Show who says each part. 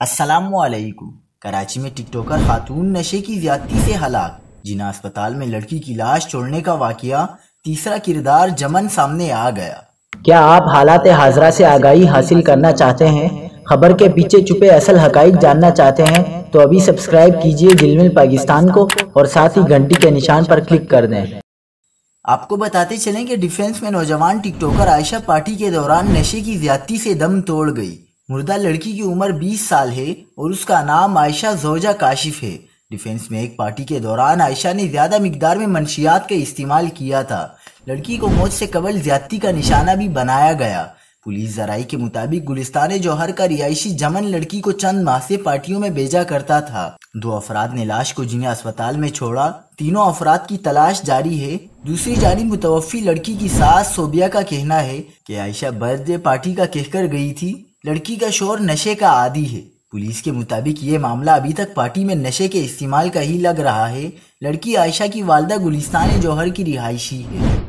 Speaker 1: अस्सलामुअलैकुम। कराची में टिकटॉकर खातून नशे की ज्यादती से हलाक, जिना अस्पताल में लड़की की लाश छोड़ने का वाकया, तीसरा किरदार जमन सामने आ गया।
Speaker 2: क्या आप हालात हाजरा से आगाही हासिल करना चाहते हैं? खबर के पीछे छुपे असल हकाइक जानना चाहते हैं? तो अभी सब्सक्राइब कीजिए जिलमिल पाकिस्तान को और साथ ही घंटी के निशान पर क्लिक कर दें।
Speaker 1: आपको बताते चलें कि डिफेंस में नौजवान टिकटॉकर आयशा पार्टी के दौरान नशे की ज्यादती से दम तोड़ गई। मुर्दा लड़की की उम्र 20 साल है और उसका नाम आयशा जोजा काशिफ है। डिफेंस में एक पार्टी के दौरान आयशा ने ज्यादा मिकदार में मंशियात का इस्तेमाल किया था। लड़की को मौत से कबल ज्यादती का निशाना भी बनाया गया। पुलिस जराई के मुताबिक गुलिस्तान जौहर का रिहायशी जमन लड़की को चंद माह से पार्टियों में भेजा करता था। 2 अफराद ने लाश को जिन्हें अस्पताल में छोड़ा। तीनों अफराद की तलाश जारी है। दूसरी जानिब मुतवफ़्फ़ी लड़की की सास सोबिया का कहना है कि आयशा बर्थडे पार्टी का कहकर गई थी। लड़की का शौहर नशे का आदी है। पुलिस के मुताबिक ये मामला अभी तक पार्टी में नशे के इस्तेमाल का ही लग रहा है। लड़की आयशा की वालदा गुलिस्तान जौहर की रिहायशी है।